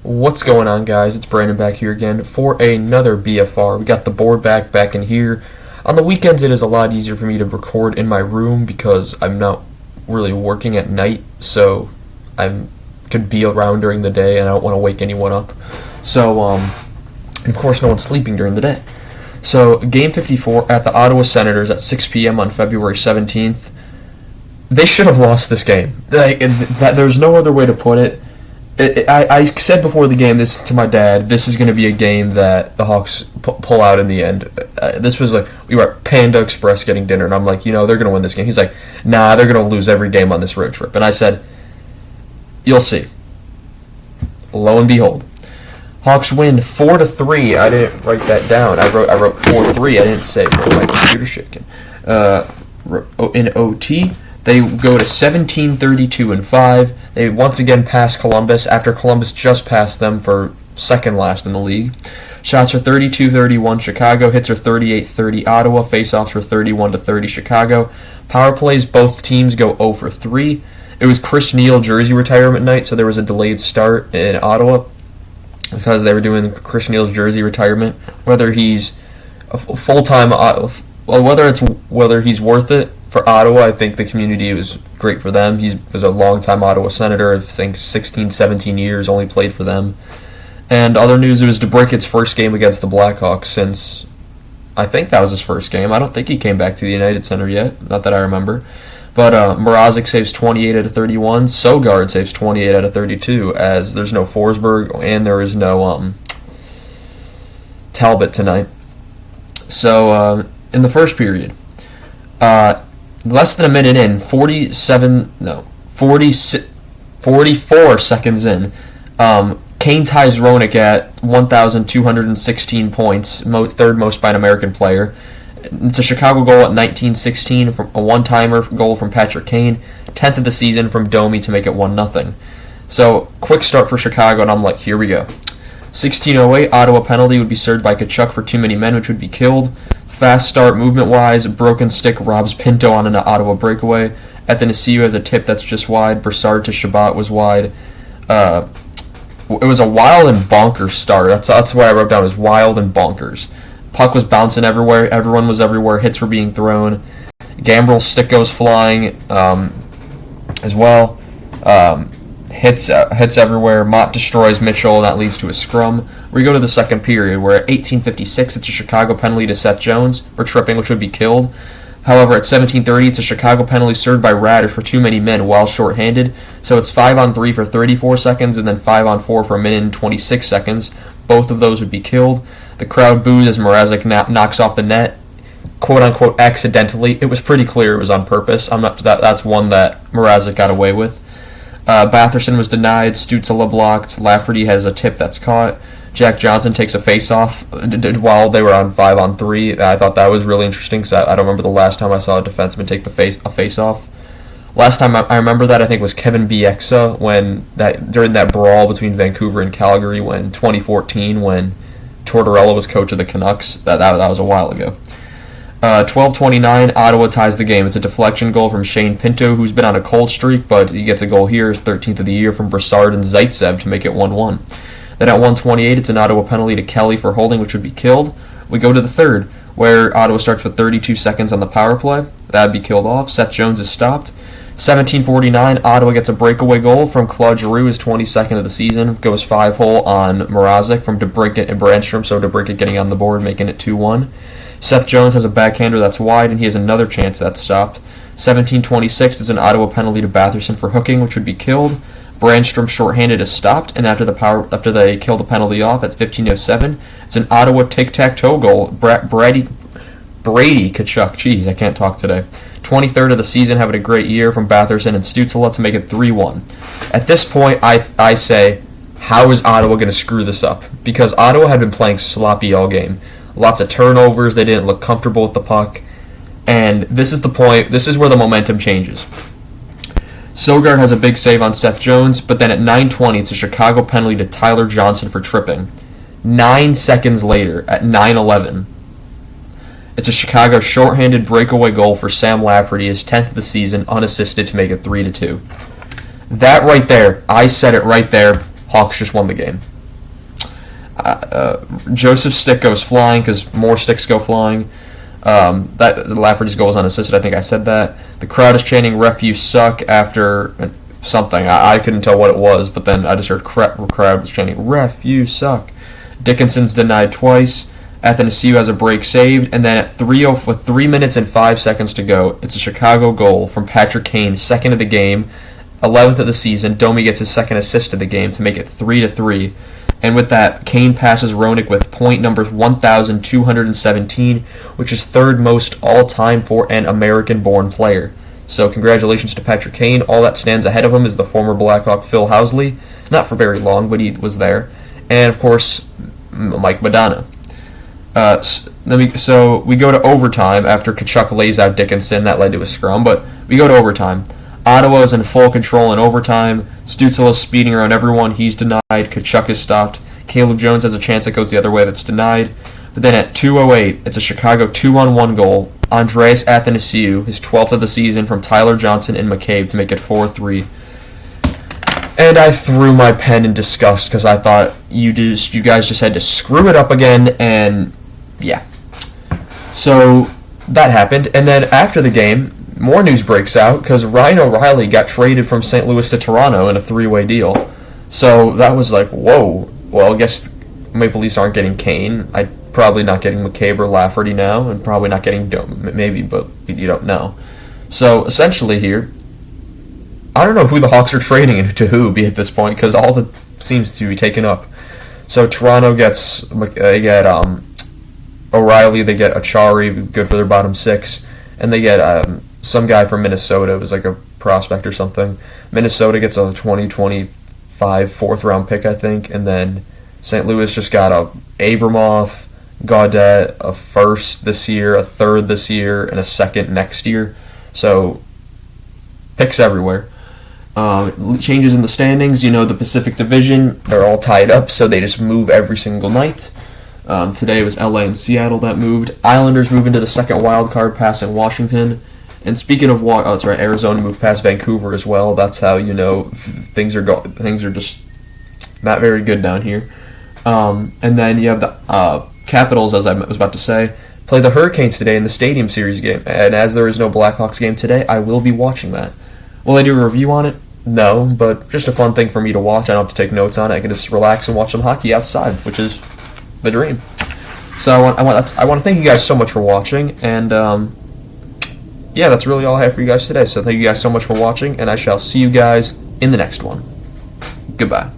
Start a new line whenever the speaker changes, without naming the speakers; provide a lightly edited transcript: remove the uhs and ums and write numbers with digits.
What's going on, guys? It's Brandon back here again for another BFR. We got the board back in here. On the weekends, it is a lot easier for me to record in my room because I'm not really working at night, so I could be around during the day, and I don't want to wake anyone up. So, of course, no one's sleeping during the day. So, Game 54 at the Ottawa Senators at 6 p.m. on February 17th. They should have lost this game. There's no other way to put it. I said before the game this to my dad. This is going to be a game that the Hawks pull out in the end. This was like we were at Panda Express getting dinner, and I'm like, they're going to win this game. He's like, nah, they're going to lose every game on this road trip. And I said, you'll see. Lo and behold, Hawks win 4-3. I didn't write that down. I wrote 4-3. I didn't say my computer shaking. In OT. They go to 17-32-5. They once again pass Columbus after Columbus just passed them for second last in the league. Shots are 32-31 Chicago. Hits are 38-30 Ottawa. Faceoffs were 31-30 Chicago. Power plays, both teams go 0 for 3. It was Chris Neil jersey retirement night, so there was a delayed start in Ottawa because they were doing Chris Neil's jersey retirement. Whether he's a full-time, whether he's worth it. For Ottawa, I think the community was great for them. He was a long-time Ottawa Senator, I think 16, 17 years, only played for them. And other news, it was DeBricket's first game against the Blackhawks since, I think that was his first game. I don't think he came back to the United Center yet, not that I remember. But Mrazek saves 28 out of 31. Sogard saves 28 out of 32, as there's no Forsberg and there is no Talbot tonight. So, in the first period, less than a minute in, 44 seconds in, Kane ties Roenick at 1,216 points, third most by an American player. It's a Chicago goal at 19:16, from a one-timer goal from Patrick Kane, 10th of the season from Domi to make it 1-0. So, quick start for Chicago, and I'm like, here we go. 16:08, Ottawa penalty would be served by Tkachuk for too many men, which would be killed. Fast start movement-wise, broken stick robs Pinto on an Ottawa breakaway. Athanasiou has a tip that's just wide. Brassard to Shabbat was wide. It was a wild and bonkers start. That's what I wrote down, was wild and bonkers. Puck was bouncing everywhere. Everyone was everywhere. Hits were being thrown. Gambrel's stick goes flying as well. Hits everywhere. Mott destroys Mitchell, and that leads to a scrum. We go to the second period, where at 18:56, it's a Chicago penalty to Seth Jones for tripping, which would be killed. However, at 17:30, it's a Chicago penalty served by Radish for too many men while shorthanded. So it's 5-on-3 for 34 seconds, and then 5-on-4 for a minute and 26 seconds. Both of those would be killed. The crowd boos as Mrazek knocks off the net, quote-unquote accidentally. It was pretty clear it was on purpose. That's one that Mrazek got away with. Batherson was denied. Stützle blocked. Lafferty has a tip that's caught. Jack Johnson takes a face-off while they were on 5-on-3. I thought that was really interesting because I don't remember the last time I saw a defenseman take a face-off. Last time I remember that, I think, was Kevin Bieksa during that brawl between Vancouver and Calgary 2014 when Tortorella was coach of the Canucks. That was a while ago. 12:29, Ottawa ties the game. It's a deflection goal from Shane Pinto, who's been on a cold streak, but he gets a goal here, his 13th of the year, from Brassard and Zaitsev to make it 1-1. Then at 1:28, it's an Ottawa penalty to Kelly for holding, which would be killed. We go to the third, where Ottawa starts with 32 seconds on the power play. That would be killed off. Seth Jones is stopped. 17:49, Ottawa gets a breakaway goal from Claude Giroux, his 22nd of the season. Goes 5-hole on Mrazek from DeBrincat and Brandstrom, so DeBrincat getting on the board, making it 2-1. Seth Jones has a backhander that's wide, and he has another chance that's stopped. 17:26 is an Ottawa penalty to Batherson for hooking, which would be killed. Brandstrom shorthanded is stopped, and after they kill the penalty off, at 15:07, it's an Ottawa tic-tac-toe goal. Brady Tkachuk, jeez, I can't talk today. 23rd of the season, having a great year from Batherson and Stützle to make it 3-1. At this point, I say, how is Ottawa going to screw this up? Because Ottawa had been playing sloppy all game. Lots of turnovers, they didn't look comfortable with the puck, and this is the point, this is where the momentum changes. Sogard has a big save on Seth Jones, but then at 9:20, it's a Chicago penalty to Tyler Johnson for tripping. 9 seconds later, at 9:11, it's a Chicago shorthanded breakaway goal for Sam Lafferty, his 10th of the season, unassisted to make it 3-2. That right there, I said it right there, Hawks just won the game. Joseph's stick goes flying because more sticks go flying. That Lafferty's goal was unassisted. I think I said that. The crowd is chanting "Ref, you suck" after something. I couldn't tell what it was, but then I just heard crowd was chanting "Ref, you suck." Dickinson's denied twice. Athanasiou has a break saved, and then at with 3 minutes and 5 seconds to go, it's a Chicago goal from Patrick Kane, second of the game, 11th of the season. Domi gets his second assist of the game to make it 3-3. And with that, Kane passes Roenick with point number 1,217, which is third most all-time for an American-born player. So congratulations to Patrick Kane. All that stands ahead of him is the former Blackhawk Phil Housley. Not for very long, but he was there. And, of course, Mike Madonna. So we go to overtime after Tkachuk lays out Dickinson. That led to a scrum, but we go to overtime. Ottawa is in full control in overtime. Stützle is speeding around everyone. He's denied. Tkachuk is stopped. Caleb Jones has a chance that goes the other way that's denied. But then at 2:08, it's a Chicago 2-on-1 goal. Andreas Athanasiou, his 12th of the season, from Tyler Johnson and McCabe to make it 4-3. And I threw my pen in disgust because I thought you guys just had to screw it up again, and yeah. So that happened, and then after the game, more news breaks out because Ryan O'Reilly got traded from St. Louis to Toronto in a 3-way deal. So that was like, whoa. Well, I guess Maple Leafs aren't getting Kane. I'm probably not getting McCabe or Lafferty now, and probably not getting Dome, maybe, but you don't know. So essentially here, I don't know who the Hawks are trading to who at this point because all that seems to be taken up. So Toronto gets O'Reilly, they get Achari, good for their bottom six, and they get some guy from Minnesota. It was like a prospect or something. Minnesota gets a 2025 fourth-round pick, I think, and then St. Louis just got a Abramov, Gaudette, a first this year, a third this year, and a second next year. So picks everywhere. Changes in the standings, the Pacific Division, they're all tied up, so they just move every single night. Today it was LA and Seattle that moved. Islanders move into the second wild card pass in Washington. And speaking of that's right, Arizona moved past Vancouver as well. That's how things are just not very good down here. And then you have the Capitals, as I was about to say, play the Hurricanes today in the Stadium Series game. And as there is no Blackhawks game today, I will be watching that. Will I do a review on it? No, but just a fun thing for me to watch. I don't have to take notes on it. I can just relax and watch some hockey outside, which is the dream. So I want to thank you guys so much for watching, and yeah, that's really all I have for you guys today. So thank you guys so much for watching, and I shall see you guys in the next one. Goodbye.